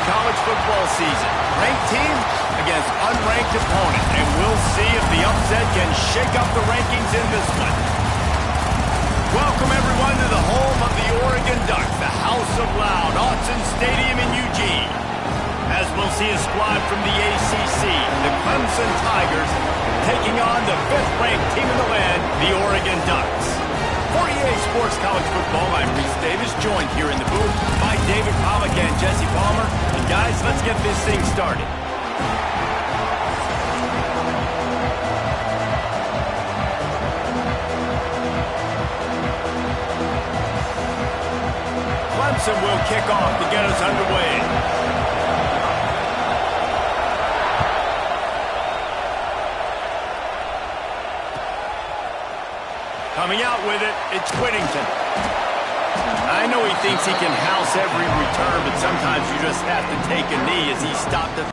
college football season. Ranked team against unranked opponent. And we'll see if the upset can shake up the rankings in this one. Welcome, everyone, to the home of the Oregon Ducks, the House of Loud, Autzen Stadium in Eugene. As we'll see a squad from the ACC, the Clemson Tigers, taking on the 5th-ranked team in the land, the Oregon Ducks. For EA Sports College Football, I'm Reese Davis, joined here in the booth by David Pollack and Jesse Palmer. And guys, let's get this thing started. Clemson will kick off to get us underway. Coming out with it, it's Whittington. I know he thinks he can house every return, but sometimes you just have to take a knee as he stopped it.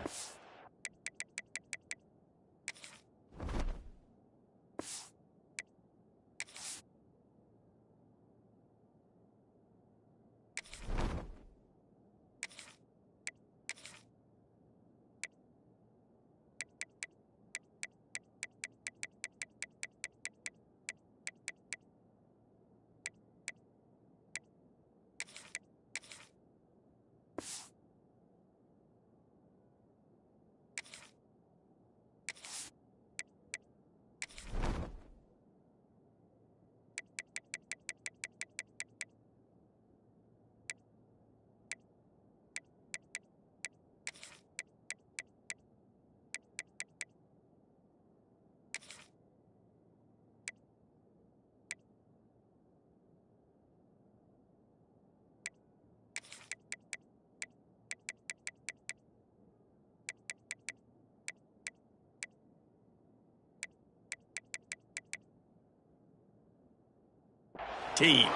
Team.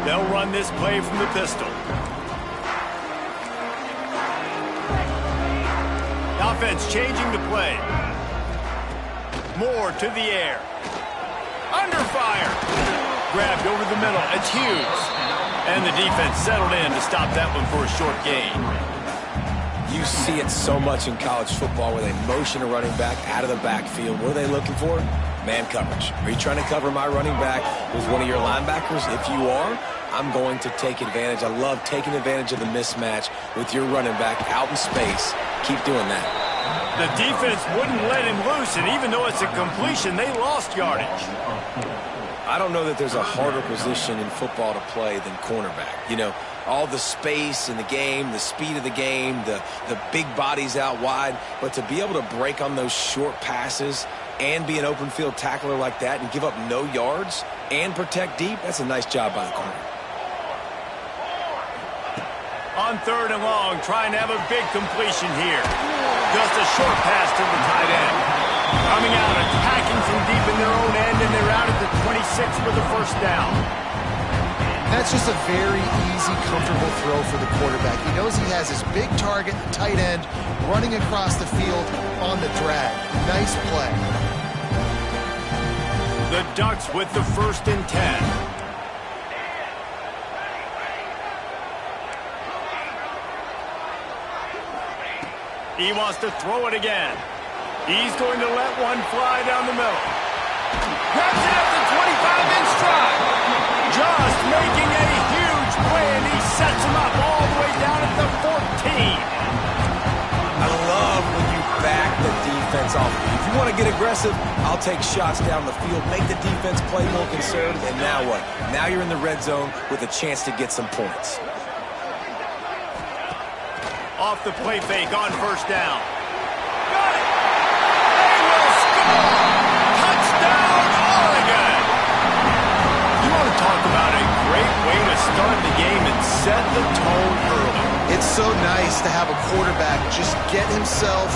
They'll run this play from the pistol. Offense changing the play. Moore to the air. Under fire. Grabbed over the middle. It's Hughes. And the defense settled in to stop that one for a short gain. You see it so much in college football where they motion a running back out of the backfield. What are they looking for? Man coverage. Are you trying to cover my running back with one of your linebackers? If you are, I'm going to take advantage. I love taking advantage of the mismatch with your running back out in space. Keep doing that. The defense wouldn't let him loose, and even though it's a completion, they lost yardage. I don't know that there's a harder position in football to play than cornerback. You know, all the space in the game, the speed of the game, the big bodies out wide. But to be able to break on those short passes and be an open field tackler like that and give up no yards and protect deep, that's a nice job by the corner. On 3rd and long, trying to have a big completion here. Just a short pass to the tight end. Coming out, attacking from deep in their own end, and they're out at the 26 for the first down. That's just a very easy, comfortable throw for the quarterback. He knows he has his big target, the tight end, running across the field on the drag. Nice play. The Ducks with the 1st and 10. He wants to throw it again. He's going to let one fly down the middle. Grabs it at the 25 in stride. Just making a huge play, and he sets him up all the way down at the 14. I love when you back the defense off. If you want to get aggressive, I'll take shots down the field, make the defense play more conservative, and now what? Now you're in the red zone with a chance to get some points. Off the play fake on 1st down. Got it! They will score! Touchdown, Oregon! You want to talk about a great way to start the game and set the tone early. It's so nice to have a quarterback just get himself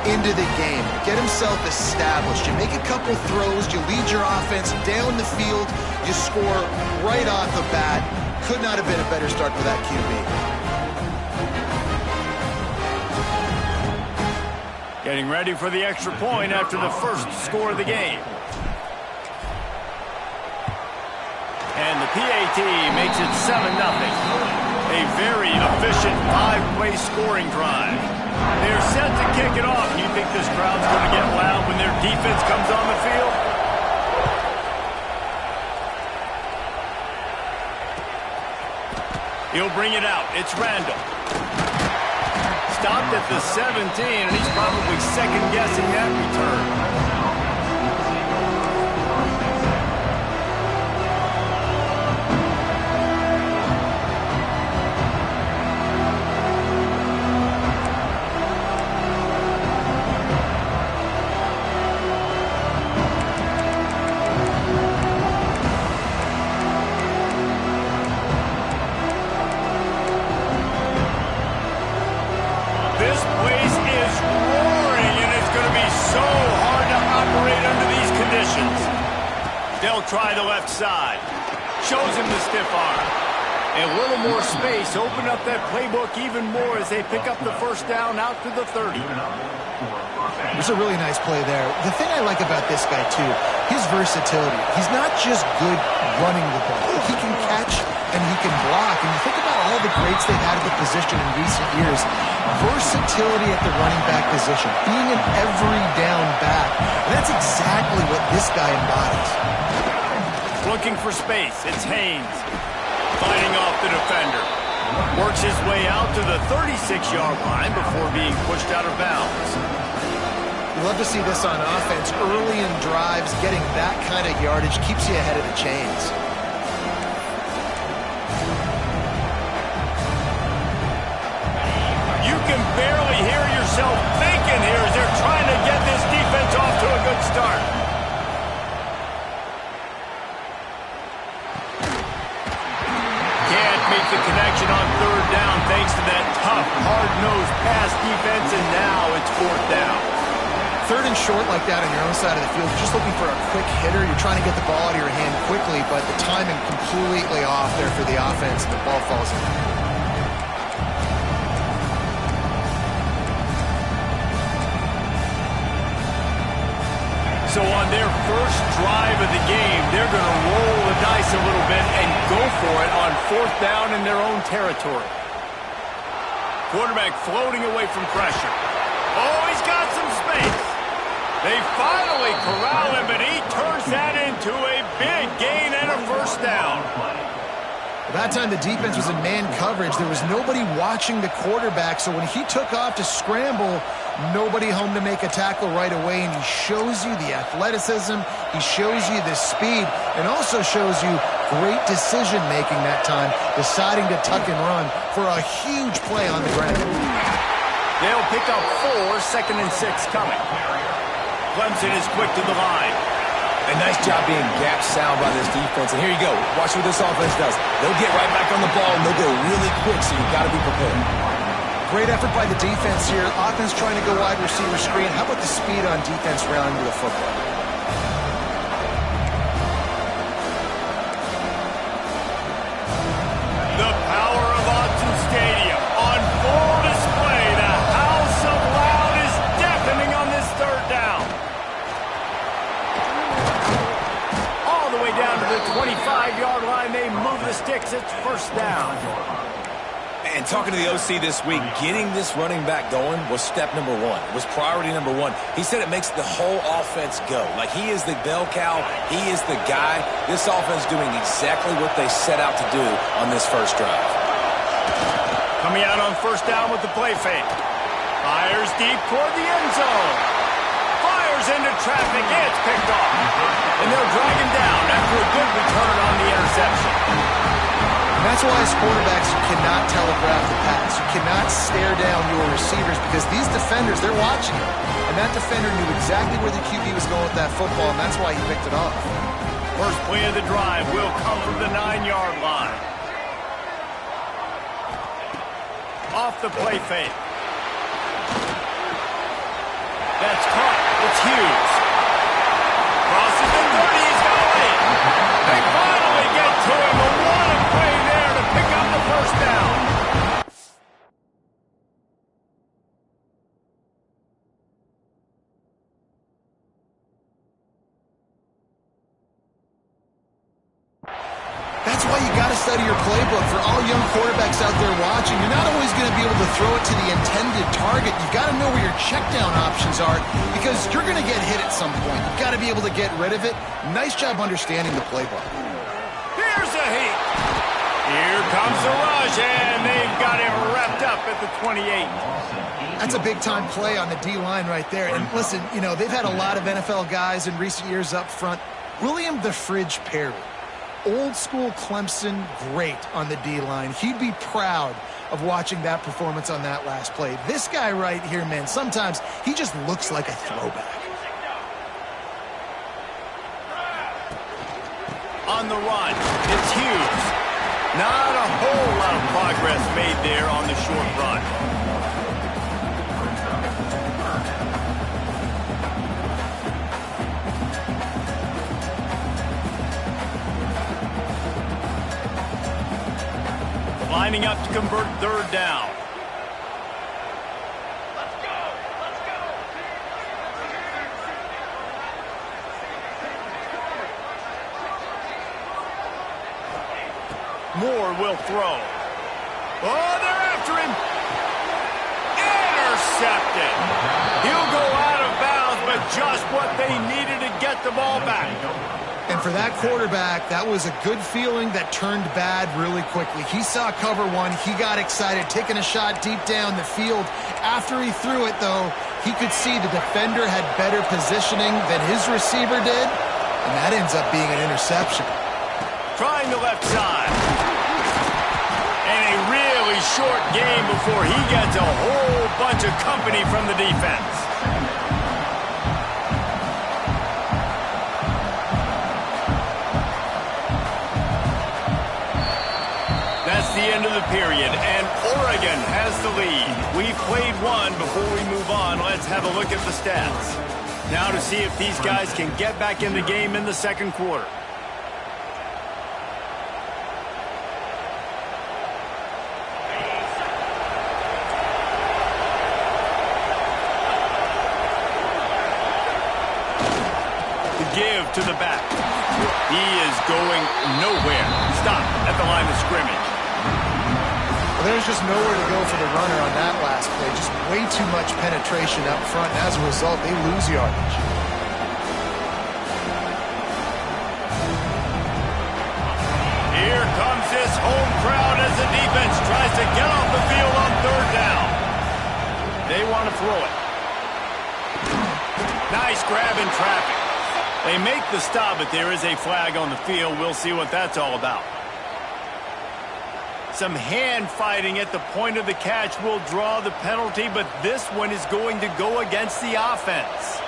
into the game, get himself established. You make a couple throws, you lead your offense down the field, you score right off the bat. Could not have been a better start for that QB. Getting ready for the extra point after the first score of the game. And the PAT makes it 7-0. A very efficient 5-play scoring drive. They're set to kick it off. You think this crowd's going to get loud when their defense comes on the field? He'll bring it out. It's Randall. Stopped at the 17, and he's probably second-guessing that return. They'll try the left side. Shows him the stiff arm. A little more space. Open up that playbook even more as they pick up the first down out to the 30. It's a really nice play there. The thing I like about this guy, too, his versatility. He's not just good running the ball. He can catch and he can block. And you think about all the greats they've had at the position in recent years. Versatility at the running back position. Being an every down back. And that's exactly what this guy embodies. Looking for space. It's Haynes. Fighting off the defender. Works his way out to the 36-yard line before being pushed out of bounds. You love to see this on offense. Early in drives, getting that kind of yardage keeps you ahead of the chains. You can barely hear yourself thinking here as they're trying to get this defense off to a good start. Can't make the connection on third down thanks to that tough, hard-nosed pass defense, and now it's fourth down. Third and short like that on your own side of the field, you're just looking for a quick hitter. You're trying to get the ball out of your hand quickly, but the timing completely off there for the offense, and the ball falls in. So on their first drive of the game, they're going to roll the dice a little bit and go for it on fourth down in their own territory. Quarterback floating away from pressure. Oh, he's got some space. They finally corral him, but he turns that into a big gain and a first down. That time the defense was in man coverage. There was nobody watching the quarterback, so when he took off to scramble, nobody home to make a tackle right away, and he shows you the athleticism, he shows you the speed, and also shows you great decision-making that time, deciding to tuck and run for a huge play on the ground. They'll pick up 4, 2nd and 6 coming. Clemson is quick to the line. A nice job being gap sound by this defense. And here you go. Watch what this offense does. They'll get right back on the ball, and they'll go really quick, so you've got to be prepared. Great effort by the defense here. Offense trying to go wide receiver screen. How about the speed on defense rallying to the football? The power of Autzen Stadium on full display. The house of loud is deafening on this third down. All the way down to the 25-yard line. They move the sticks. It's first down. And talking to the OC this week, getting this running back going was step number 1. It was priority number 1. He said it makes the whole offense go. Like, he is the bell cow. He is the guy. This offense doing exactly what they set out to do on this first drive. Coming out on first down with the play fake. Fires deep toward the end zone. Fires into traffic. It's picked off. And they'll drag him down after a good return on the interception. And that's why as quarterbacks, you cannot telegraph the pass. You cannot stare down your receivers because these defenders, they're watching you. And that defender knew exactly where the QB was going with that football, and that's why he picked it off. First play of the drive will come from the 9-yard line. Off the play fake. That's caught. It's Hughes. Crosses the 30. He's got it. They finally get to him. A what a play there to pick up the first down. out of your playbook. For all young quarterbacks out there watching, you're not always going to be able to throw it to the intended target. You've got to know where your check down options are because you're going to get hit at some point. You've got to be able to get rid of it. Nice job understanding the playbook. Here's a heat. Here comes the rush, and they've got him wrapped up at the 28. That's a big-time play on the D-line right there. And listen, you know, they've had a lot of NFL guys in recent years up front. William the Fridge Perry, old-school Clemson great on the D-line. He'd be proud of watching that performance on that last play. This guy right here, man, sometimes he just looks like a throwback. On the run, it's Hughes. Not a whole lot of progress made there on the short run. Lining up to convert third down. Let's go! Let's go! Moore will throw. Oh, they're after him. Intercepted. He'll go out of bounds, but just what they needed to get the ball back. And for that quarterback, that was a good feeling that turned bad really quickly. He saw cover one. He got excited, taking a shot deep down the field. After he threw it, though, he could see the defender had better positioning than his receiver did, and that ends up being an interception. Trying the left side. And a really short game before he gets a whole bunch of company from the defense. That's the end of the period, and Oregon has the lead. We've played one. Before we move on, let's have a look at the stats. Now to see if these guys can get back in the game in the second quarter. Give to the back. He is going nowhere. Stop at the line of scrimmage. Well, there's just nowhere to go for the runner on that last play. Just way too much penetration up front. And as a result, they lose yardage. Here comes this home crowd as the defense tries to get off the field on third down. They want to throw it. Nice grab in traffic. They make the stop, but there is a flag on the field. We'll see what that's all about. Some hand fighting at the point of the catch will draw the penalty, but this one is going to go against the offense.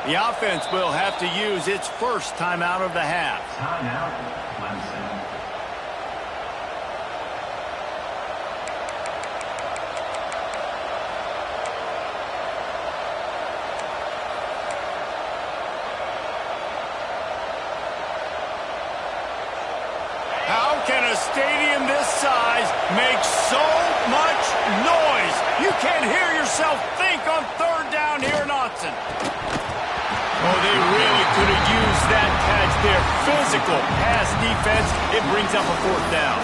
The offense will have to use its first timeout of the half. Timeout, Clemson. How can a stadium this size make so much noise? You can't hear yourself think on third down here in Autzen. Oh, they really could have used that catch there. Physical pass defense. It brings up a fourth down.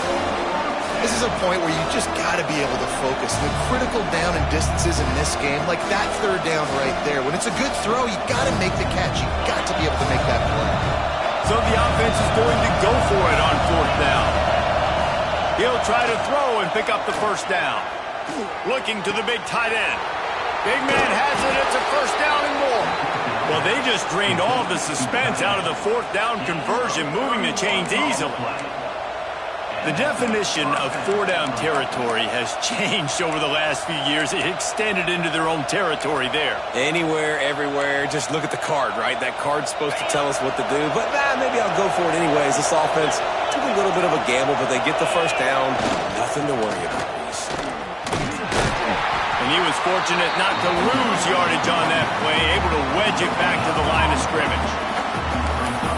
This is a point where you just got to be able to focus. The critical down and distances in this game, like that third down right there. When it's a good throw, you got to make the catch. You got to be able to make that play. So the offense is going to go for it on fourth down. He'll try to throw and pick up the first down. Looking to the big tight end. Big man has it. It's a first down and more. Well, they just drained all the suspense out of the fourth down conversion, moving the chains easily. The definition of four-down territory has changed over the last few years. It extended into their own territory there. Anywhere, everywhere, just look at the card, right? That card's supposed to tell us what to do, but maybe I'll go for it anyways. This offense took a little bit of a gamble, but they get the first down. Nothing to worry about. And he was fortunate not to lose yardage on that play, able to wedge it back to the line of scrimmage.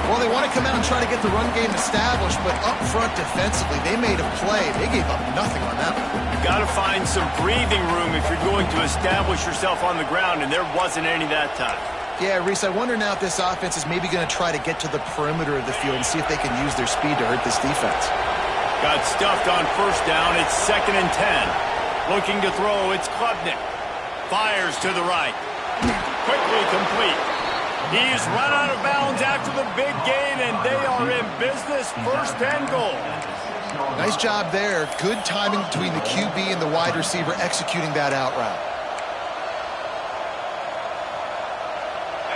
Well, they want to come out and try to get the run game established, but up front defensively, they made a play. They gave up nothing on that one. You've got to find some breathing room if you're going to establish yourself on the ground, and there wasn't any that time. Yeah, Reese, I wonder now if this offense is maybe going to try to get to the perimeter of the field and see if they can use their speed to hurt this defense. Got stuffed on first down. It's 2nd and 10. Looking to throw, it's Klubnik. Fires to the right. Quickly complete. He's run out of bounds after the big gain, and they are in business. 1st and goal. Nice job there. Good timing between the QB and the wide receiver executing that out route.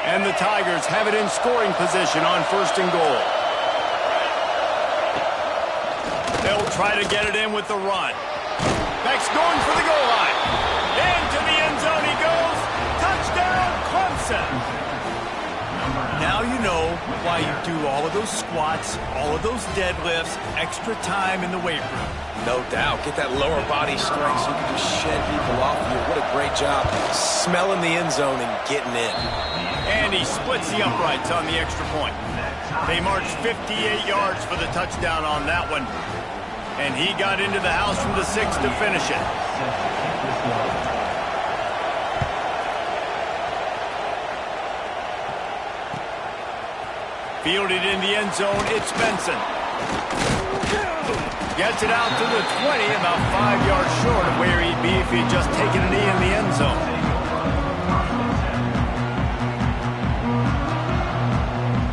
And the Tigers have it in scoring position on 1st and goal. They'll try to get it in with the run. Beck's going for the goal line. Into the end zone he goes. Touchdown, Clemson. Now you know why you do all of those squats, all of those deadlifts, extra time in the weight room. No doubt. Get that lower body strength so you can just shed people off you. What a great job smelling the end zone and getting in. And he splits the uprights on the extra point. They marched 58 yards for the touchdown on that one. And he got into the house from the 6 to finish it. Fielded in the end zone, it's Benson. Gets it out to the 20, about 5 yards short of where he'd be if he'd just taken a knee in the end zone.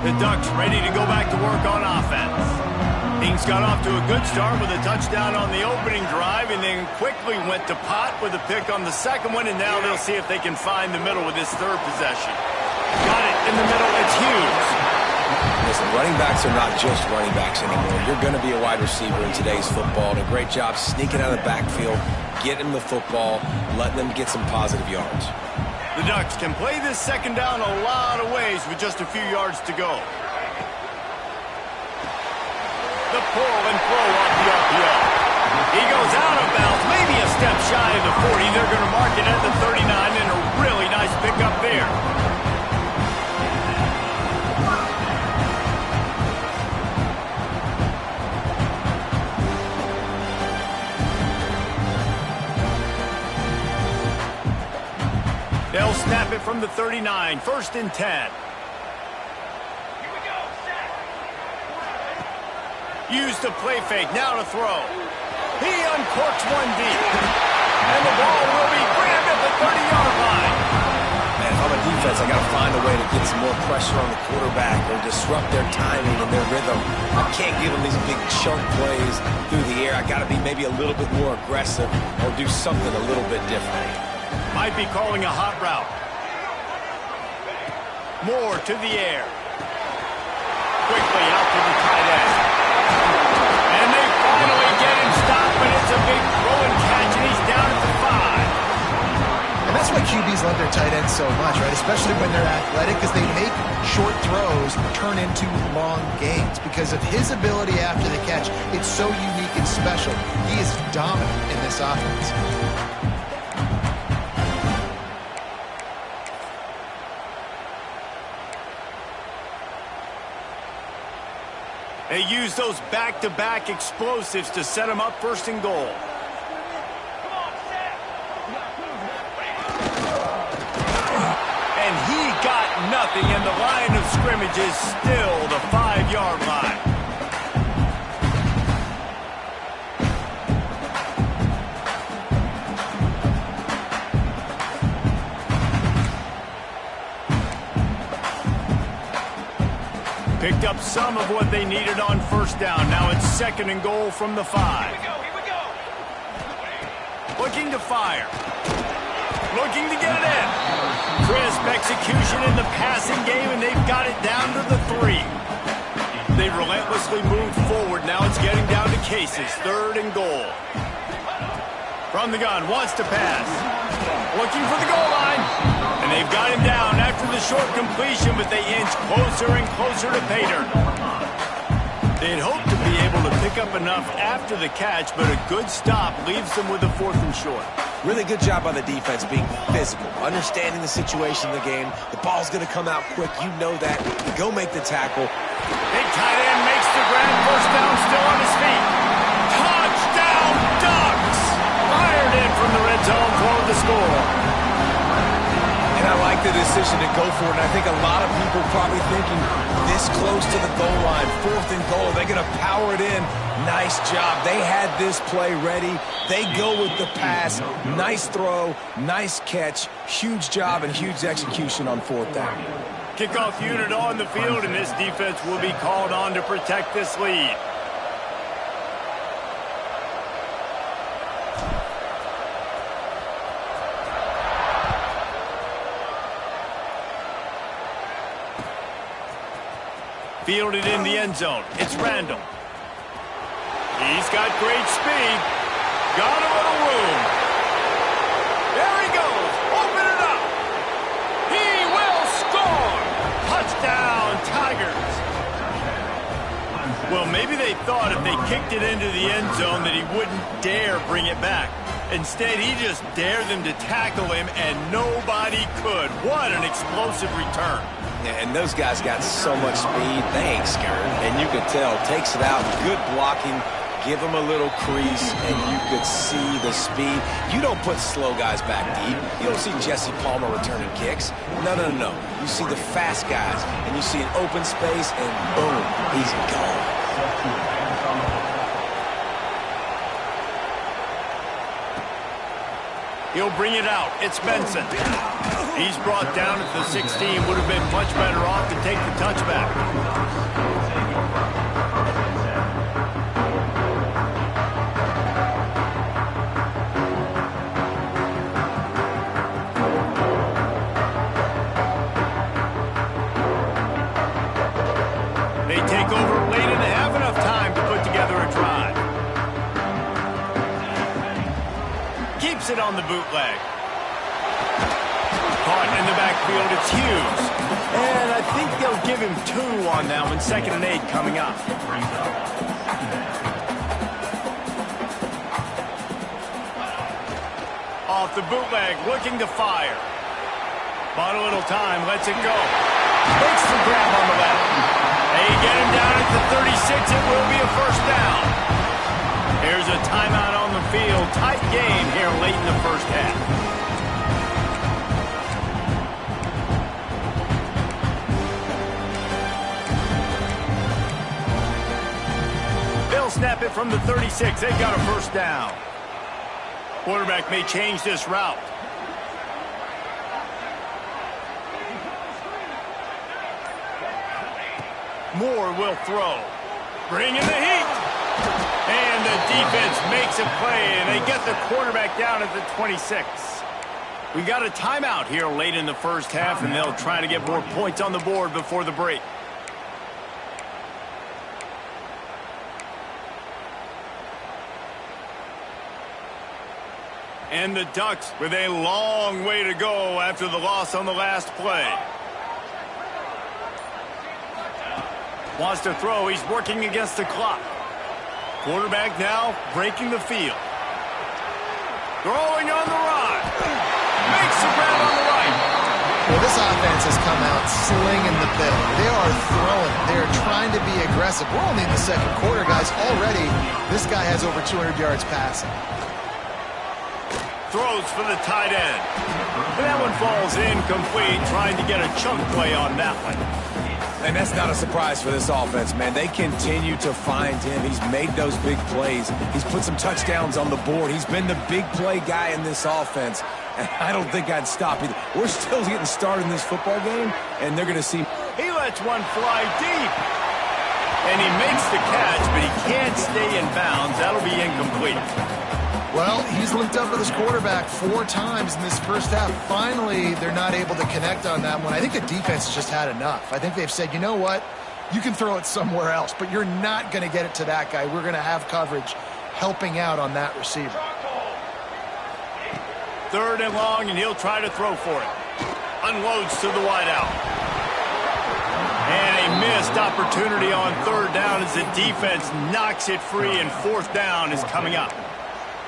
The Ducks ready to go back to work on offense. Things got off to a good start with a touchdown on the opening drive and then quickly went to pot with a pick on the second one, and now they'll see if they can find the middle with this 3rd possession. Got it in the middle, it's Hughes. Listen, running backs are not just running backs anymore. You're going to be a wide receiver in today's football, and a great job sneaking out of the backfield, getting the football, letting them get some positive yards. The Ducks can play this 2nd down a lot of ways with just a few yards to go. The pull and throw off the RPO. He goes out of bounds, maybe a step shy of the 40. They're going to mark it at the 39, and a really nice pickup there. They'll snap it from the 39, 1st and 10. Use the play fake, now to throw. He uncorks one deep. And the ball will be grabbed at the 30-yard line. Man, if I'm a defense, I got to find a way to get some more pressure on the quarterback or disrupt their timing and their rhythm. I can't give them these big chunk plays through the air. I got to be maybe a little bit more aggressive or do something a little bit different. Might be calling a hot route. Moore to the air. Quickly out to the tight end. And they finally get him stopped, but it's a big throw and catch, and he's down at the 5. And that's why QBs love their tight ends so much, right? Especially when they're athletic, because they make short throws turn into long gains. Because of his ability after the catch, it's so unique and special. He is dominant in this offense. They use those back-to-back explosives to set them up 1st and goal. And he got nothing, and the line of scrimmage is still the 5-yard line. Picked up some of what they needed on 1st down. Now it's 2nd and goal from the 5. Here we go. Looking to fire. Looking to get it in. Crisp execution in the passing game, and they've got it down to the 3. They relentlessly moved forward. Now it's getting down to cases. 3rd and goal. From the gun, wants to pass. Looking for the goal line. And they've got him down after the short completion, but they inch closer and closer to pay dirt. They'd hoped to be able to pick up enough after the catch, but a good stop leaves them with a 4th and short. Really good job by the defense being physical, understanding the situation of the game. The ball's going to come out quick. You know that. You go make the tackle. Big tight end makes the grab. First down, still on his feet. Touchdown, Ducks! Fired in from the red zone for the score. And I like the decision to go for it. And I think a lot of people probably thinking this close to the goal line, 4th and goal, they're going to power it in. Nice job. They had this play ready. They go with the pass. Nice throw, nice catch. Huge job and huge execution on 4th down. Kickoff unit on the field, and this defense will be called on to protect this lead. Fielded in the end zone. It's Randall. He's got great speed. Got a little room. There he goes. Open it up. He will score. Touchdown, Tigers. Well, maybe they thought if they kicked it into the end zone that he wouldn't dare bring it back. Instead, he just dared them to tackle him, and nobody could. What an explosive return. And those guys got so much speed, they ain't scared. And you could tell, takes it out, good blocking, give them a little crease, and you could see the speed. You don't put slow guys back deep. You don't see Jesse Palmer returning kicks. No, no, no, no. You see the fast guys, and you see an open space, and boom, he's gone. He'll bring it out. It's Benson. He's brought down at the 16. Would have been much better off to take the touchback. They take over late and have enough time to put together a drive. Keeps it on the bootleg. Caught in the backfield, it's Hughes. And I think they'll give him 2 on that one. 2nd and 8 coming up. Off the bootleg, looking to fire. Bought a little time, lets it go. Makes the grab on the left. They get him down at the 36. It will be a first down. Here's a timeout on the field. Tight game here late in the first half. They'll snap it from the 36. They've got a first down. Quarterback may change this route. Moore will throw. Bring in the heat. And the defense makes a play, and they get the quarterback down at the 26. We got a timeout here late in the first half, and they'll try to get more points on the board before the break. And the Ducks with a long way to go after the loss on the last play. Wants to throw. He's working against the clock. Quarterback now breaking the field. Throwing on the run. Makes the grab on the right. Well, this offense has come out slinging the bill. They are throwing. They are trying to be aggressive. We're only in the second quarter, guys. Already, this guy has over 200 yards passing. Throws for the tight end. And that one falls incomplete, trying to get a chunk play on that one. And that's not a surprise for this offense, man. They continue to find him. He's made those big plays. He's put some touchdowns on the board. He's been the big play guy in this offense. And I don't think I'd stop either. We're still getting started in this football game, and they're going to see. He lets one fly deep. And he makes the catch, but he can't stay in bounds. That'll be incomplete. Well, he's linked up with his quarterback 4 times in this first half. Finally, they're not able to connect on that one. I think the defense has just had enough. I think they've said, you know what? You can throw it somewhere else, but you're not going to get it to that guy. We're going to have coverage helping out on that receiver. 3rd and long, and he'll try to throw for it. Unloads to the wideout. And a missed opportunity on 3rd down as the defense knocks it free, and 4th down is coming up.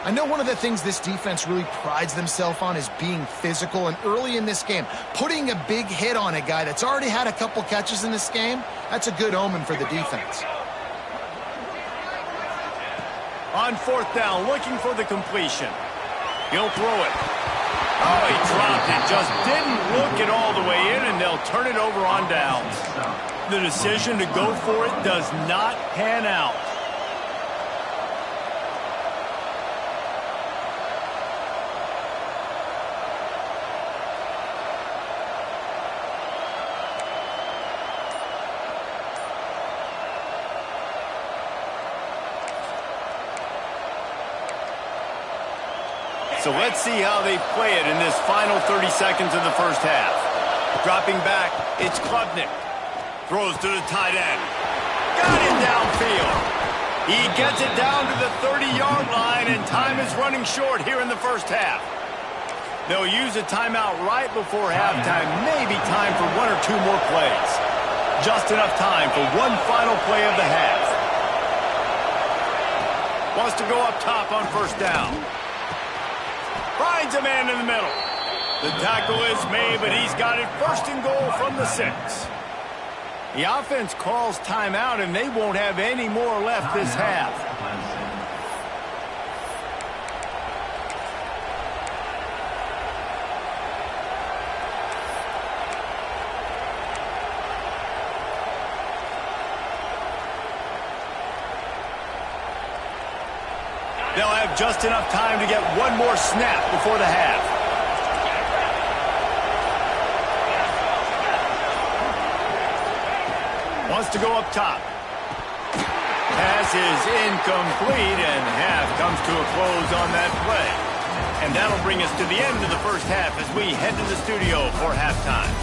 I know one of the things this defense really prides themselves on is being physical, and early in this game, putting a big hit on a guy that's already had a couple catches in this game, that's a good omen for the defense. On fourth down, looking for the completion. He'll throw it. Oh, he dropped it. Just didn't look it all the way in, and they'll turn it over on downs. The decision to go for it does not pan out. So let's see how they play it in this final 30 seconds of the first half. Dropping back, it's Klubnik. Throws to the tight end. Got it downfield. He gets it down to the 30-yard line, and time is running short here in the first half. They'll use a timeout right before halftime. Maybe time for one or two more plays. Just enough time for one final play of the half. Wants to go up top on first down. Finds a man in the middle. The tackle is made, but he's got it first and goal from the 6. The offense calls timeout, and they won't have any more left this half. They'll have just enough time to get one more snap before the half. Wants to go up top. Pass is incomplete, and half comes to a close on that play. And that'll bring us to the end of the first half as we head to the studio for halftime.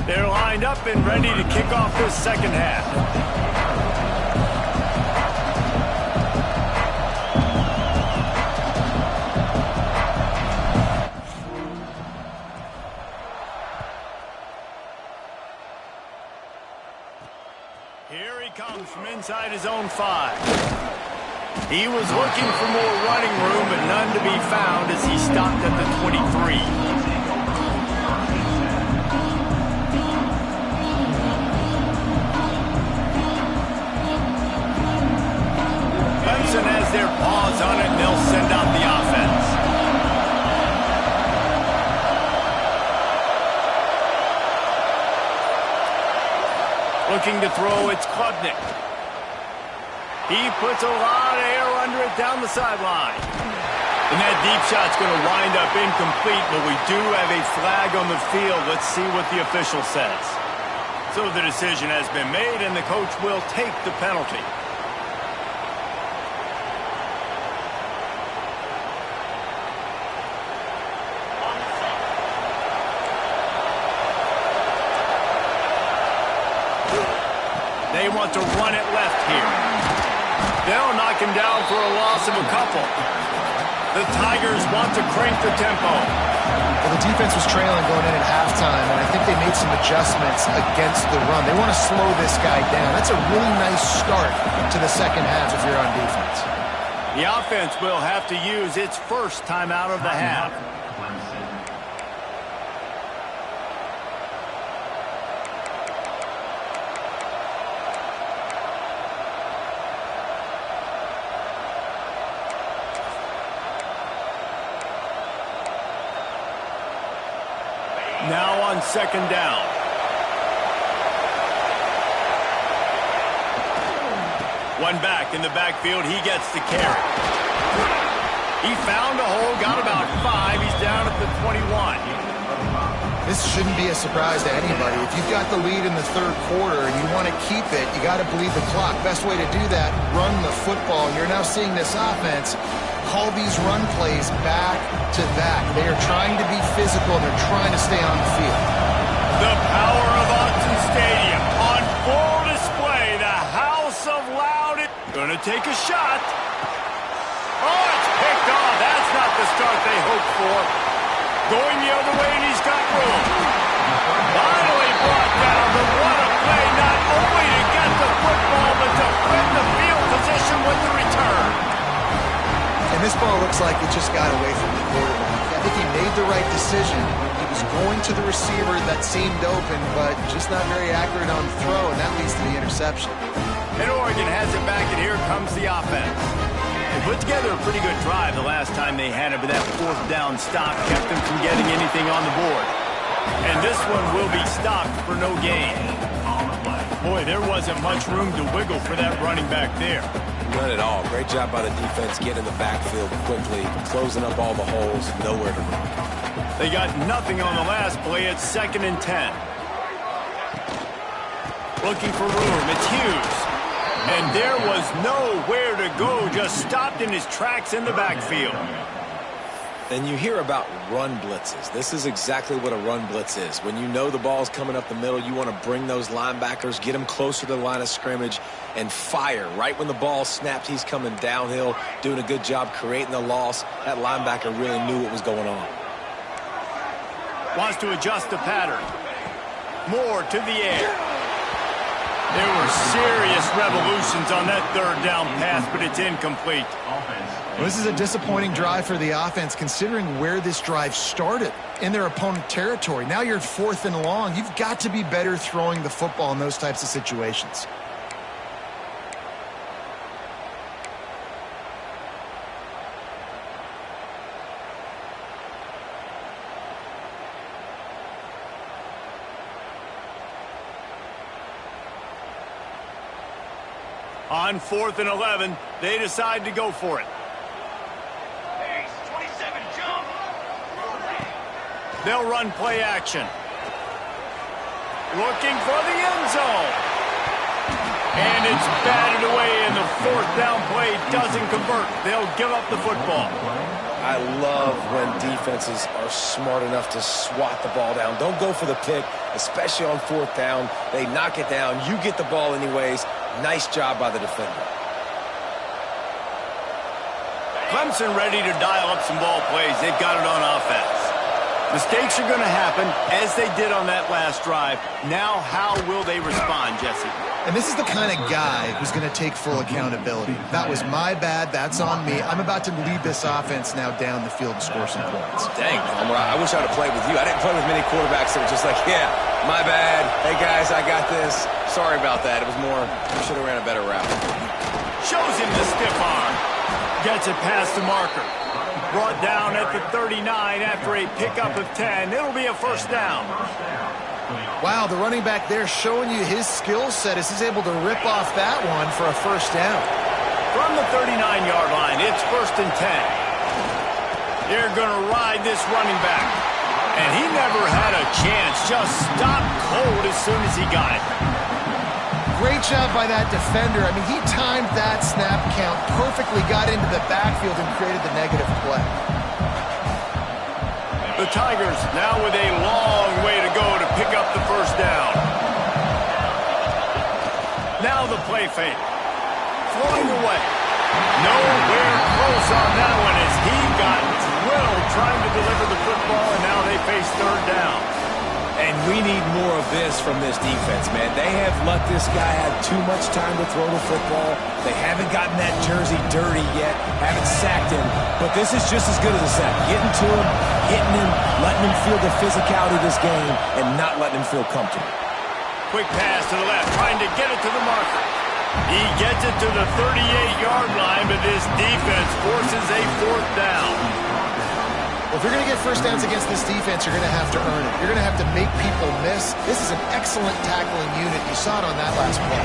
They're lined up and ready to kick off this second half. Here he comes from inside his own 5. He was looking for more running room, but none to be found as he stopped at the 23. Clemson has their paws on it, and they'll send out the offense. Looking to throw, it's Klubnik. He puts a lot of air under it down the sideline. And that deep shot's going to wind up incomplete, but we do have a flag on the field. Let's see what the official says. So the decision has been made, and the coach will take the penalty. They want to run it left here. They'll knock him down for a loss of a couple. The Tigers want to crank the tempo. Well, the defense was trailing going in at halftime, and I think they made some adjustments against the run. They want to slow this guy down. That's a really nice start to the second half if you're on defense. The offense will have to use its first timeout of the half. Now on second down. One back in the backfield. He gets the carry. He found a hole, got about 5. He's down at the 21. This shouldn't be a surprise to anybody. If you've got the lead in the third quarter and you want to keep it, you got to bleed the clock. Best way to do that, run the football. You're now seeing this offense call these run plays back to back. They are trying to be physical. They're trying to stay on the field. The power of Autzen Stadium on full display. The house of loud. Gonna take a shot. Oh, it's picked off. That's not the start they hoped for. Going the other way, and he's got room. Finally brought down, but what a play, not only to get the football, but to win the field position with the And this ball looks like it just got away from the quarterback. I think he made the right decision. He was going to the receiver that seemed open, but just not very accurate on the throw, and that leads to the interception. And Oregon has it back, and here comes the offense. They put together a pretty good drive the last time they had it, but that fourth down stop kept them from getting anything on the board. And this one will be stopped for no gain. Boy, there wasn't much room to wiggle for that running back there. None at all. Great job by the defense getting in the backfield quickly, closing up all the holes, nowhere to run. They got nothing on the last play. It's 2nd and 10. Looking for room. It's Hughes. And there was nowhere to go. Just stopped in his tracks in the backfield. Then you hear about run blitzes. This is exactly what a run blitz is. When you know the ball's coming up the middle, you want to bring those linebackers, get them closer to the line of scrimmage, and fire. Right when the ball snapped, he's coming downhill, doing a good job creating the loss. That linebacker really knew what was going on. Wants to adjust the pattern. Moore to the air. There were serious revolutions on that 3rd down pass, but it's incomplete. Well, this is a disappointing drive for the offense, considering where this drive started, in their opponent territory. Now you're 4th and long. You've got to be better throwing the football in those types of situations. On 4th and 11, they decide to go for it. They'll run play action. Looking for the end zone. And it's batted away, and the 4th down play doesn't convert. They'll give up the football. I love when defenses are smart enough to swat the ball down. Don't go for the pick, especially on 4th down. They knock it down. You get the ball anyways. Nice job by the defender. Clemson ready to dial up some ball plays. They've got it on offense. Mistakes are going to happen, as they did on that last drive. Now, how will they respond, Jesse? And this is the kind of guy who's going to take full accountability. That was my bad. That's on me. I'm about to lead this offense now down the field and score some points. Dang, I wish I would have played with you. I didn't play with many quarterbacks that were just like, yeah, my bad. Hey, guys, I got this. Sorry about that. It was more, we should have ran a better route. Shows him the stiff arm. Gets it past the marker. Brought down at the 39 after a pickup of 10. It'll be a 1st down. Wow, the running back there showing you his skill set as he's able to rip off that one for a 1st down. From the 39-yard line, it's 1st and 10. They're going to ride this running back. And he never had a chance. Just stopped cold as soon as he got it. Great job by that defender. I mean, he timed that snap count perfectly, got into the backfield and created the negative play. The Tigers now with a long way to go to pick up the 1st down. Now the play fake. Flowing away. Nowhere close on that one as he got drilled trying to deliver the football, and now they face 3rd down. And we need more of this from this defense, man. They have let this guy have too much time to throw the football. They haven't gotten that jersey dirty yet, haven't sacked him. But this is just as good as a sack. Getting to him, hitting him, letting him feel the physicality of this game, and not letting him feel comfortable. Quick pass to the left, trying to get it to the marker. He gets it to the 38-yard line, but this defense forces a 4th down. Well, if you're going to get 1st downs against this defense, you're going to have to earn it. You're going to have to make people miss. This is an excellent tackling unit. You saw it on that last play.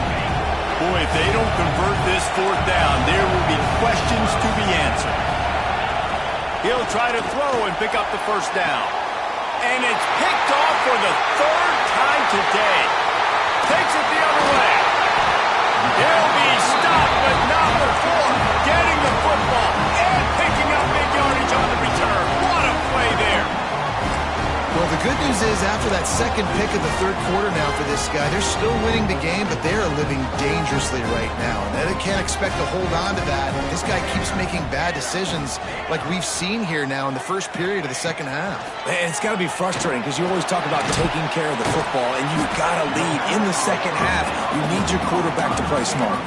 Boy, if they don't convert this 4th down, there will be questions to be answered. He'll try to throw and pick up the 1st down. And it's picked off for the 3rd time today. Takes it the other way. He'll be stopped, but not before getting the football and picking up big yardage on the return. What a play there. Well, the good news is after that 2nd pick of the 3rd quarter now for this guy, they're still winning the game, but they are living dangerously right now. And they can't expect to hold on to that. This guy keeps making bad decisions like we've seen here now in the 1st period of the 2nd half. Man, it's got to be frustrating because you always talk about taking care of the football, and you've got to lead in the 2nd half. You need your quarterback to play smart.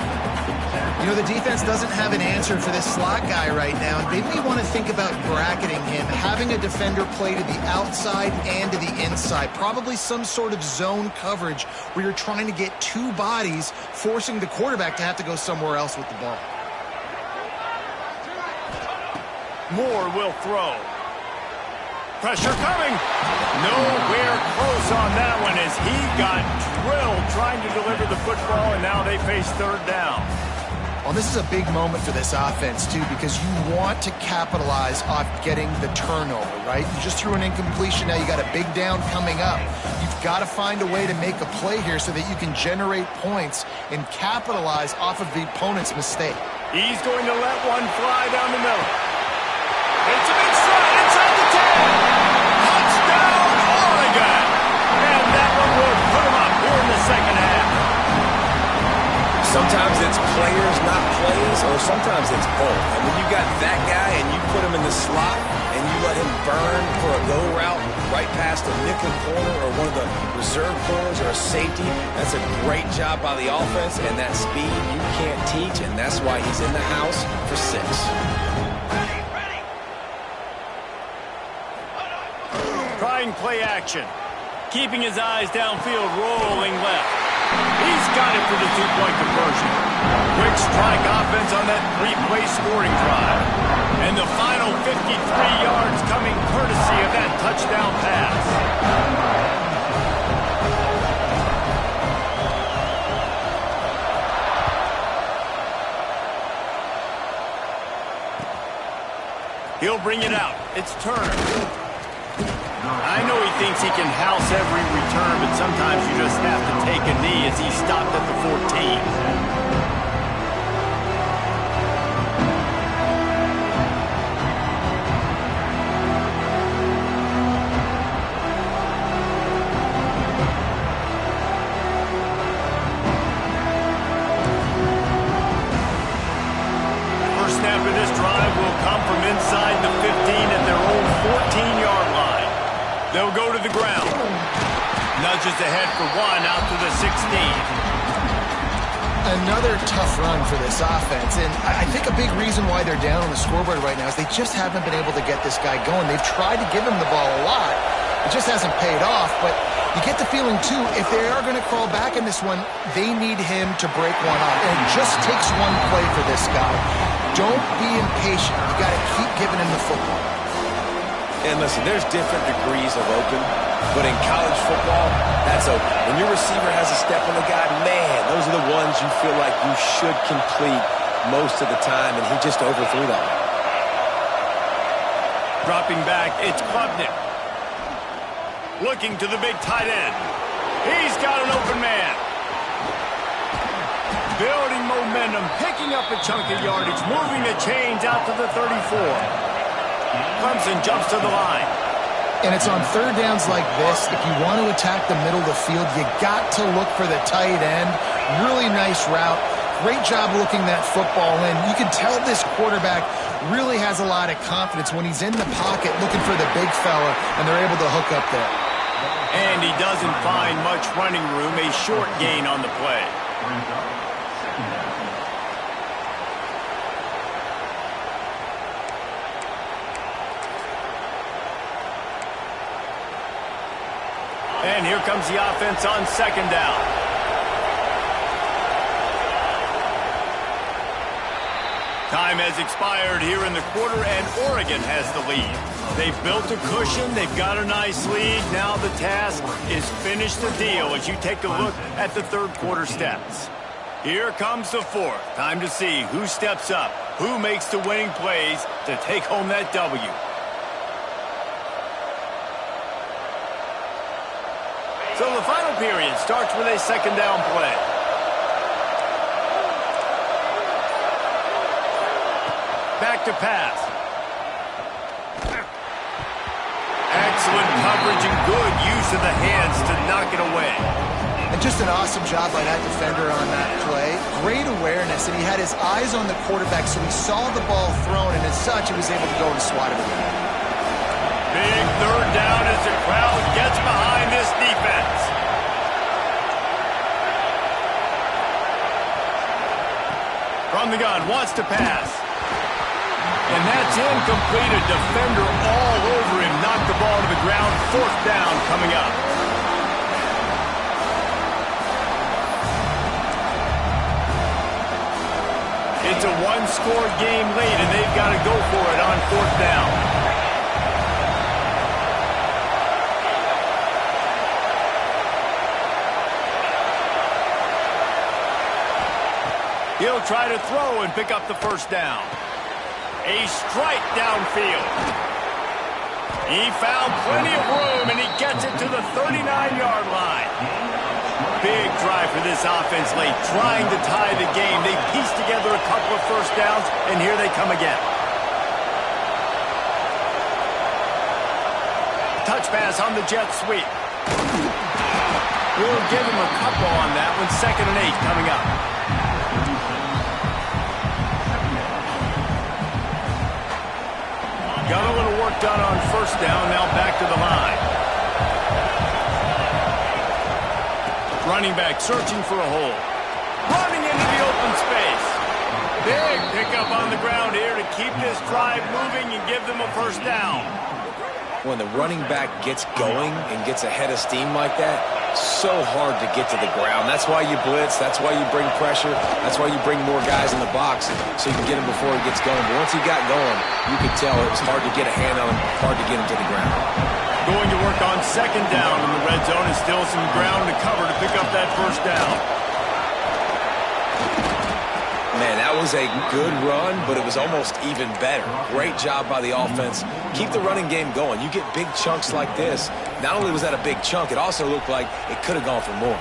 You know, the defense doesn't have an answer for this slot guy right now. They may want to think about bracketing him, having a defender play to the outside and to the inside. Probably some sort of zone coverage where you're trying to get two bodies, forcing the quarterback to have to go somewhere else with the ball. Moore will throw. Pressure coming. Nowhere close on that one as he got drilled trying to deliver the football, and now they face third down. Well, this is a big moment for this offense, too, because you want to capitalize off getting the turnover, right? You just threw an incompletion. Now you got a big down coming up. You've got to find a way to make a play here so that you can generate points and capitalize off of the opponent's mistake. He's going to let one fly down the middle. It's a big strike inside the 10. Touchdown, Oregon. And that one will put him up here in the second half. Sometimes it's players, not plays, or sometimes it's both. And when you got that guy and you put him in the slot and you let him burn for a go route right past a nickel corner or one of the reserve corners or a safety, that's a great job by the offense, and that speed you can't teach, and that's why he's in the house for 6. Trying play action. Keeping his eyes downfield, rolling left. He's got it for the two-point conversion. Quick strike offense on that 3-play scoring drive. And the final 53 yards coming courtesy of that touchdown pass. He'll bring it out. It's Turner. I know he thinks he can house every return, but sometimes you just have to take a knee as he stopped at the 14. First snap of this drive will come from inside the 15 at their own 14-yard line. They'll go to the ground. Nudges ahead for one out to the 16. Another tough run for this offense, and I think a big reason why they're down on the scoreboard right now is they just haven't been able to get this guy going. They've tried to give him the ball a lot. It just hasn't paid off, but you get the feeling, too, if they are going to crawl back in this one, they need him to break one off. And it just takes one play for this guy. Don't be impatient. You got to keep giving him the football. And listen, there's different degrees of open, but in college football, that's open. When your receiver has a step on the guy, man, those are the ones you feel like you should complete most of the time, and he just overthrew that one. Dropping back, it's Klubnik. Looking to the big tight end. He's got an open man. Building momentum, picking up a chunk of yardage, moving the chains out to the 34. Clemson jumps to the line. And it's on third downs like this. If you want to attack the middle of the field, you got to look for the tight end. Really nice route. Great job looking that football in. You can tell this quarterback really has a lot of confidence when he's in the pocket looking for the big fella, and they're able to hook up there. And he doesn't find much running room. A short gain on the play. And here comes the offense on second down. Time has expired here in the quarter, and Oregon has the lead. They've built a cushion. They've got a nice lead. Now the task is finish the deal as you take a look at the third quarter stats. Here comes the fourth. Time to see who steps up, who makes the winning plays to take home that W. So the final period starts with a second down play. Back to pass. Excellent coverage and good use of the hands to knock it away. And just an awesome job by that defender on that play. Great awareness, and he had his eyes on the quarterback, so he saw the ball thrown, and as such, he was able to go and swat it away. Big third down as the crowd gets behind this defense. From From the gun, wants to pass. And that's incomplete. A defender all over him. Knocked the ball to the ground. 4th down coming up. It's a one-score game late, and they've got to go for it on 4th down. He'll try to throw and pick up the 1st down. A strike downfield. He found plenty of room, and he gets it to the 39-yard line. Big drive for this offense late, trying to tie the game. They pieced together a couple of 1st downs, and here they come again. Touch pass on the jet sweep. We'll give him a couple on that one. 2nd and 8 coming up. Got a little work done on 1st down, now back to the line. Running back searching for a hole. Running into the open space. Big pickup on the ground here to keep this drive moving and give them a 1st down. When the running back gets going and gets ahead of steam like that, so hard to get to the ground. That's why you blitz. That's why you bring pressure. That's why you bring more guys in the box so you can get him before he gets going. But once he got going, you could tell it was hard to get a hand on him, hard to get him to the ground. Going to work on 2nd down in the red zone, and still some ground to cover to pick up that 1st down. Man, that was a good run, but it was almost even better. Great job by the offense. Keep the running game going. You get big chunks like this. Not only was that a big chunk, it also looked like it could have gone for more.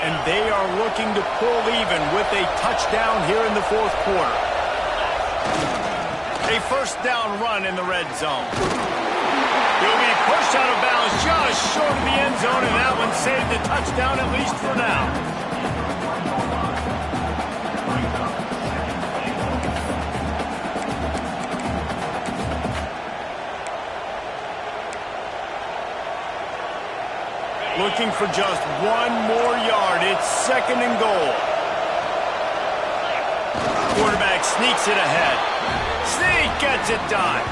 And they are looking to pull even with a touchdown here in the 4th quarter. A 1st down run in the red zone. He'll be pushed out of bounds just short of the end zone, and that one saved the touchdown, at least for now. Looking for just 1 more yard. It's 2nd and goal. Quarterback sneaks it ahead. Sneak gets it done.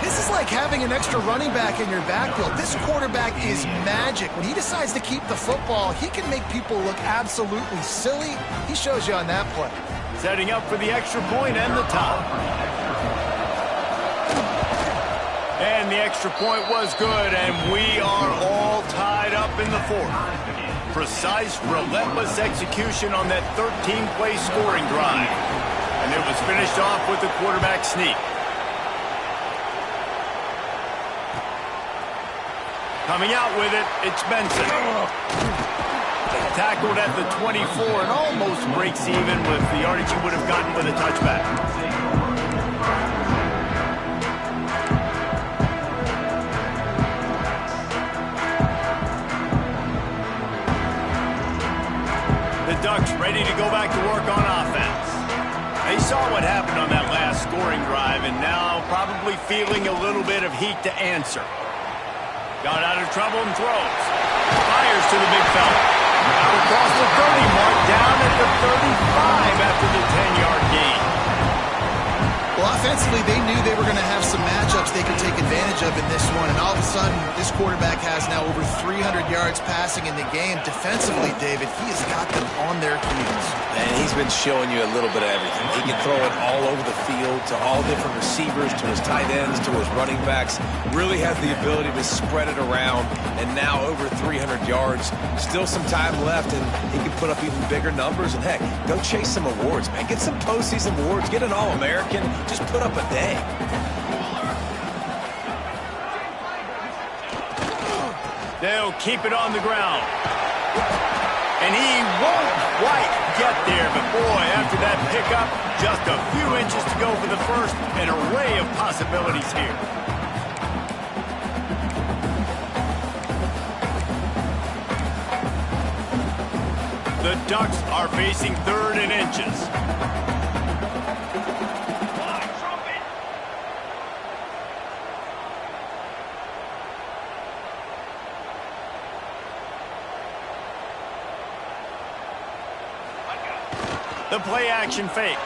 This is like having an extra running back in your backfield. This quarterback is magic. When he decides to keep the football, he can make people look absolutely silly. He shows you on that play. Setting up for the extra point and the top. And the extra point was good, and we are all tied up in the 4th. Precise, relentless execution on that 13-play scoring drive. And it was finished off with the quarterback sneak. Coming out with it, it's Benson. Tackled at the 24 and almost breaks even with the yardage he would have gotten with a touchback. The Ducks ready to go back to work on offense. They saw what happened on that last scoring drive and now probably feeling a little bit of heat to answer. Got out of trouble and throws. Fires to the big fella. Out across the 30 mark, down at the 35 after the 10-yard gain. Well, offensively, they knew they were going to have some matchups they could take advantage of in this one, and all of a sudden, this quarterback has now over 300 yards passing in the game. Defensively, David, he has got them on their heels. And he's been showing you a little bit of everything. He can throw it all over the field to all different receivers, to his tight ends, to his running backs. Really has the ability to spread it around, and now over 300 yards. Still some time left, and he can put up even bigger numbers. And, heck, go chase some awards, man. Get some postseason awards. Get an All-American. Just put up a day. They'll keep it on the ground. And he won't quite get there, but boy, after that pickup, just a few inches to go for the first. An array of possibilities here. The Ducks are facing 3rd and inches. The play action fake.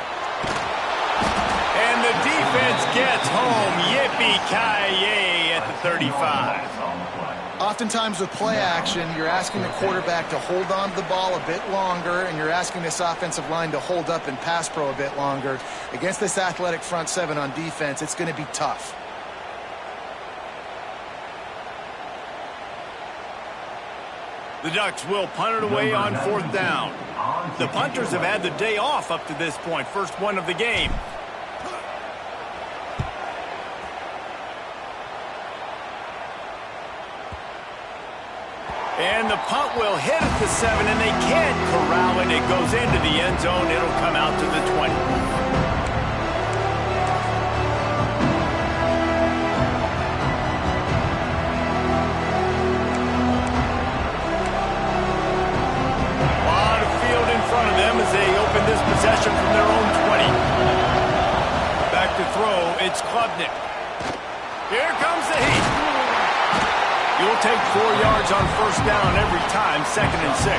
And the defense gets home. Yippee-ki-yay at the 35. Oftentimes with play action, you're asking the quarterback to hold on to the ball a bit longer, and you're asking this offensive line to hold up in pass pro a bit longer. Against this athletic front seven on defense, it's going to be tough. The Ducks will punt it away on 4th down. The punters have had the day off up to this point. First one of the game. And the punt will hit at the 7, and they can't corral it. It goes into the end zone. It'll come out to the 20. A lot of field in front of them as they open this possession from their own 20. Back to throw. It's Klubnik. Here comes the heat. You'll take 4 yards on 1st down every time, 2nd and 6.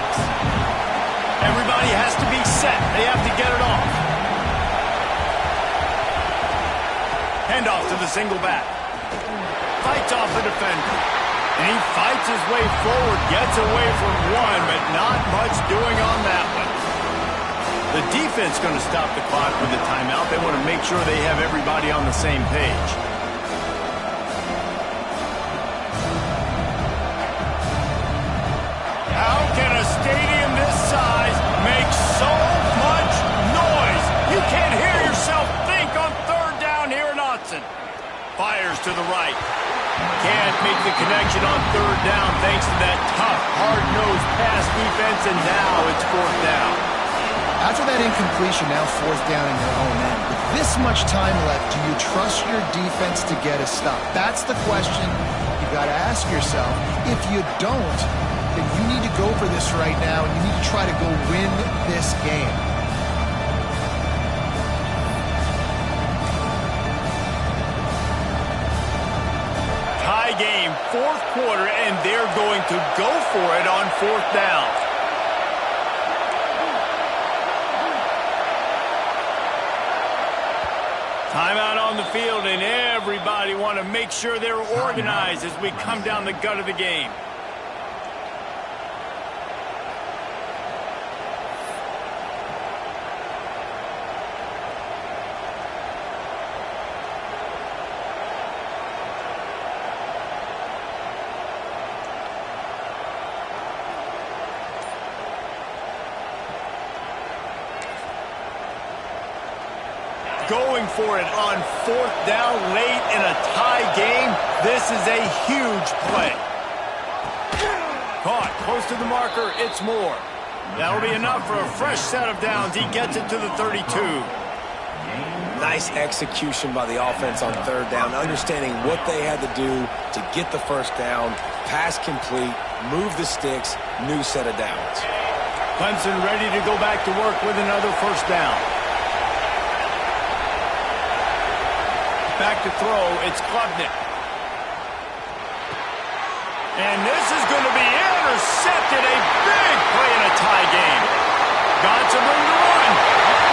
Everybody has to be set. They have to get it off. Handoff to the single back. Fights off the defender. And he fights his way forward, gets away from one, but not much doing on that one. The defense going to stop the clock with a timeout. They want to make sure they have everybody on the same page. How can a stadium this size make so much noise? You can't hear yourself think on 3rd down here in Autzen. Fires to the right. Can't make the connection on 3rd down thanks to that tough, hard-nosed pass defense, and now it's 4th down. After that incompletion, now 4th down in your own end. With this much time left, do you trust your defense to get a stop? That's the question you got to ask yourself. If you don't, then you need to go for this right now, and you need to try to go win this game. Tie game, 4th quarter, and they're going to go for it on 4th down. Timeout on the field, and everybody want to make sure they're organized as we come down the gut of the game. Going for it on 4th down late in a tie game. This is a huge play. Caught close to the marker. It's Moore. That'll be enough for a fresh set of downs. He gets it to the 32. Nice execution by the offense on 3rd down, understanding what they had to do to get the 1st down, pass complete, move the sticks, new set of downs. Clemson ready to go back to work with another 1st down. Back to throw, it's Klubnik. And this is going to be intercepted. A big play in a tie game. Got some room to run.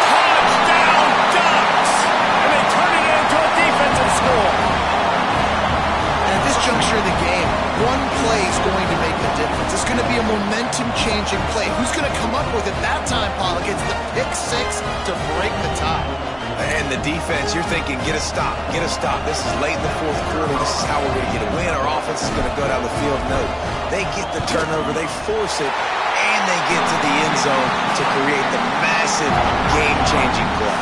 Touchdown, Ducks! And they turn it into a defensive score. And at this juncture of the game, one play is going to make the difference. It's going to be a momentum-changing play. Who's going to come up with it that time, Pollock? It's the pick 6 to break the tie. And the defense, you're thinking, get a stop, get a stop. This is late in the 4th quarter. This is how we're going to get a win. Our offense is going to go down the field. No, they get the turnover, they force it, and they get to the end zone to create the massive game-changing play.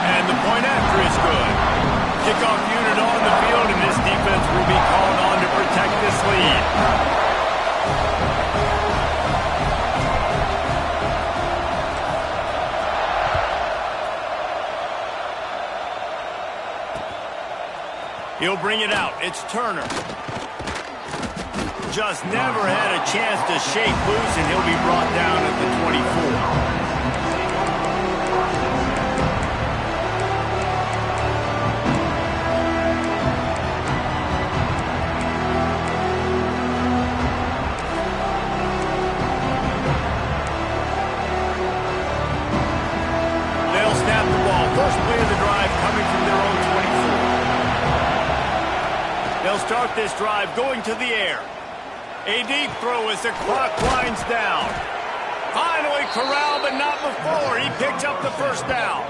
And the point after is good. Kickoff unit on the field, and this defense will be called on to protect this lead. He'll bring it out. It's Turner. Just never had a chance to shake loose, and he'll be brought down at the 24. They'll start this drive going to the air. A deep throw as the clock winds down. Finally corralled, but not before. He picked up the first down.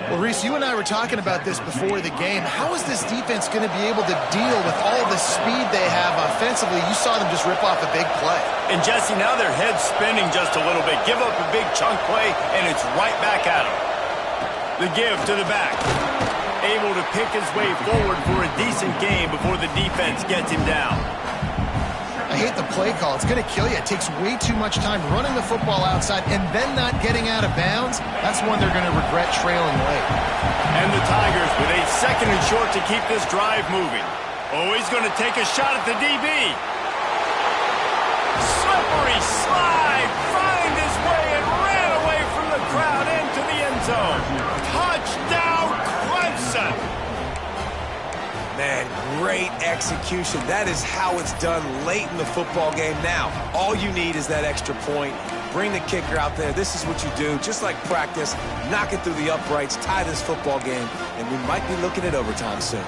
Well, Reese, you and I were talking about this before the game. How is this defense going to be able to deal with all the speed they have offensively? You saw them just rip off a big play. And, Jesse, now their head's spinning just a little bit. Give up a big chunk play, and it's right back at them. The give to the back. Able to pick his way forward for a decent game before the defense gets him down. I hate the play call. It's going to kill you. It takes way too much time running the football outside and then not getting out of bounds. That's one they're going to regret trailing late. And the Tigers with a second and short to keep this drive moving. Oh, he's going to take a shot at the DB. Slippery slide. Find his way and ran away from the crowd into the end zone. Touchdown, Clemson. Man, great execution. That is how it's done late in the football game. Now, all you need is that extra point. Bring the kicker out there. This is what you do. Just like practice, knock it through the uprights, tie this football game, and we might be looking at overtime soon.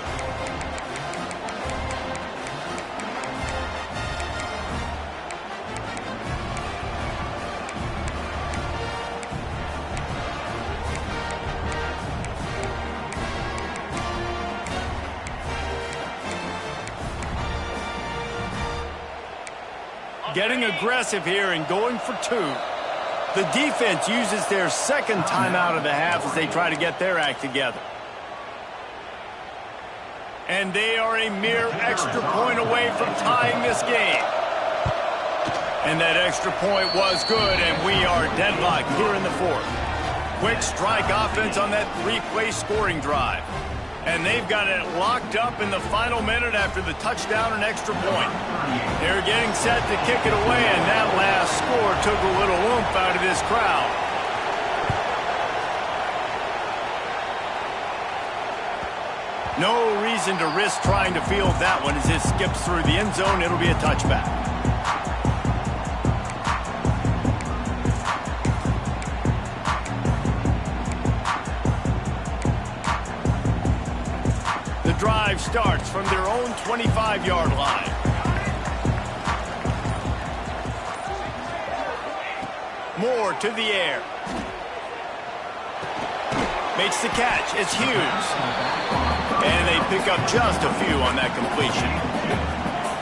Getting aggressive here and going for two. The defense uses their second timeout of the half as they try to get their act together. And they are a mere extra point away from tying this game. And that extra point was good, and we are deadlocked here in the fourth. Quick strike offense on that three-play scoring drive. And they've got it locked up in the final minute after the touchdown and extra point. They're getting set to kick it away, and that last score took a little oomph out of this crowd. No reason to risk trying to field that one as it skips through the end zone. It'll be a touchback. Drive starts from their own 25-yard line. Moore to the air. Makes the catch. It's Hughes. And they pick up just a few on that completion.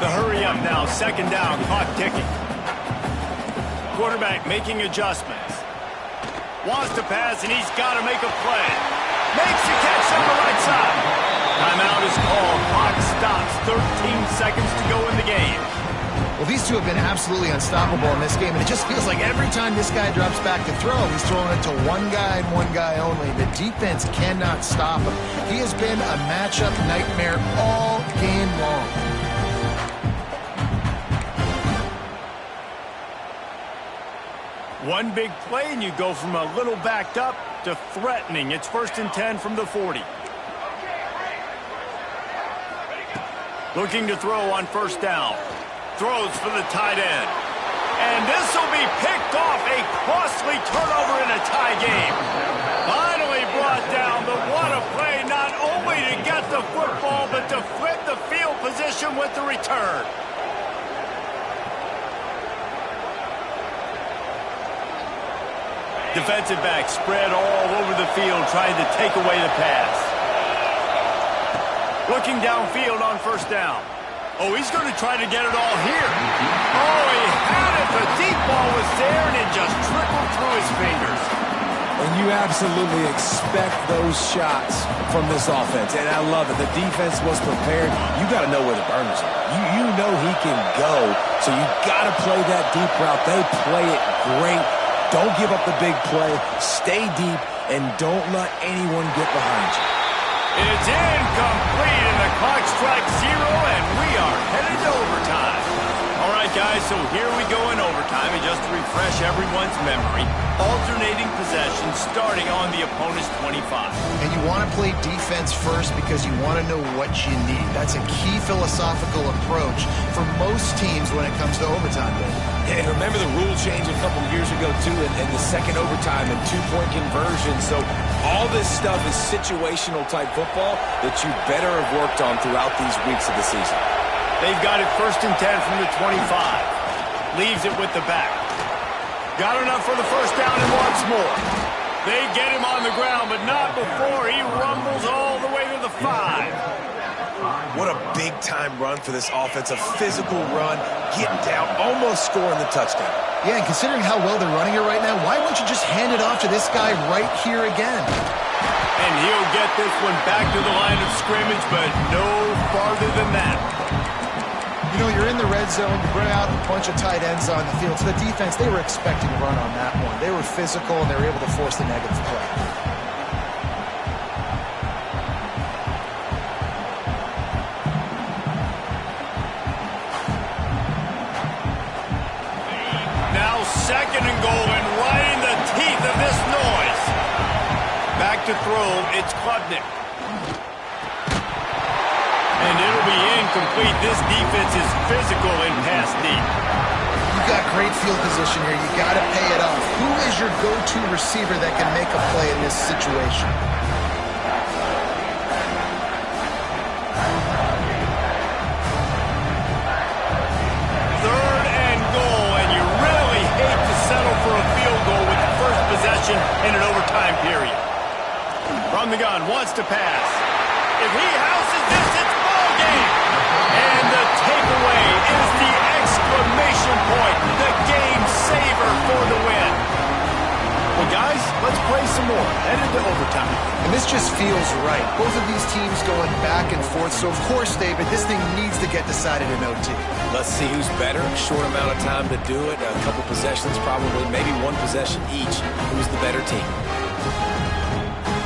The hurry up now, second down, clock ticking. Quarterback making adjustments. Wants to pass, and he's got to make a play. Makes the catch on the right side. Timeout is called. Clock stops. 13 seconds to go in the game. Well, these two have been absolutely unstoppable in this game, and it just feels like every time this guy drops back to throw, he's throwing it to one guy and one guy only. The defense cannot stop him. He has been a matchup nightmare all game long. One big play, and you go from a little backed up to threatening. It's 1st and 10 from the 40. Looking to throw on first down. Throws for the tight end. And this will be picked off. A costly turnover in a tie game. Finally brought down, but what a play, not only to get the football, but to flip the field position with the return. Defensive back spread all over the field trying to take away the pass. Looking downfield on first down. Oh, he's going to try to get it all here. Oh, he had it. The deep ball was there, and it just trickled through his fingers. And you absolutely expect those shots from this offense, and I love it. The defense was prepared. You got to know where the burners are. You know he can go, so you got to play that deep route. They play it great. Don't give up the big play. Stay deep, and don't let anyone get behind you. It's incomplete, and the clock strikes 0, and we are headed to overtime. All right. right, guys, so here we go in overtime, and just to refresh everyone's memory, alternating possession starting on the opponent's 25. And you want to play defense first because you want to know what you need. That's a key philosophical approach for most teams when it comes to overtime, David. And remember the rule change a couple years ago, too, and the second overtime and two-point conversion. So all this stuff is situational type football that you better have worked on throughout these weeks of the season. They've got it 1st and 10 from the 25. Leaves it with the back. Got enough for the first down and wants more. They get him on the ground, but not before he rumbles all the way to the 5. What a big-time run for this offense. A physical run, getting down, almost scoring the touchdown. Yeah, and considering how well they're running it right now, why wouldn't you just hand it off to this guy right here again? And he'll get this one back to the line of scrimmage, but no farther than that. You know, you're in the red zone, you bring out a bunch of tight ends on the field. So the defense, they were expecting a run on that one. They were physical, and they were able to force the negative play. Now 2nd and goal, and right in the teeth of this noise. Back to throw, it's Klubnik. And it'll be incomplete. This defense is physical and pass deep. You got great field position here. You got to pay it off. Who is your go-to receiver that can make a play in this situation? Third and goal, and you really hate to settle for a field goal with the first possession in an overtime period. From the gun, wants to pass. If he houses this, it's ball game. And the takeaway is the exclamation point, the game saver for the win. Well, guys, let's play some more. Head into overtime. And this just feels right. Both of these teams going back and forth. So, of course, David, this thing needs to get decided in OT. Let's see who's better. Short amount of time to do it. A couple possessions probably, maybe one possession each. Who's the better team?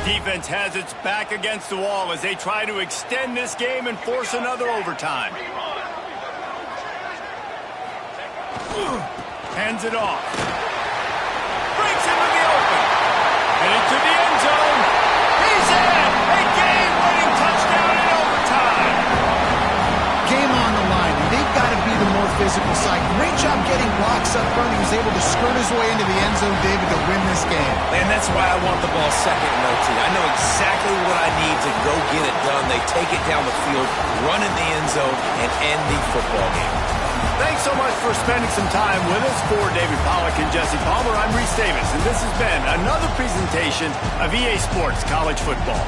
Defense has its back against the wall as they try to extend this game and force another overtime. Hands it off. Breaks into the open. And into the end zone. He's in! A game-winning touchdown in overtime. Game on the line. They've got to be the more physical side. Great job getting blocks up front. He was able to skirt his way into the end zone, David, to win this game. And that's why I want the ball second in OT. I know exactly what I need to go get it done. They take it down the field, run in the end zone, and end the football game. Thanks so much for spending some time with us. For David Pollack and Jesse Palmer, I'm Reese Davis, and this has been another presentation of EA Sports College Football.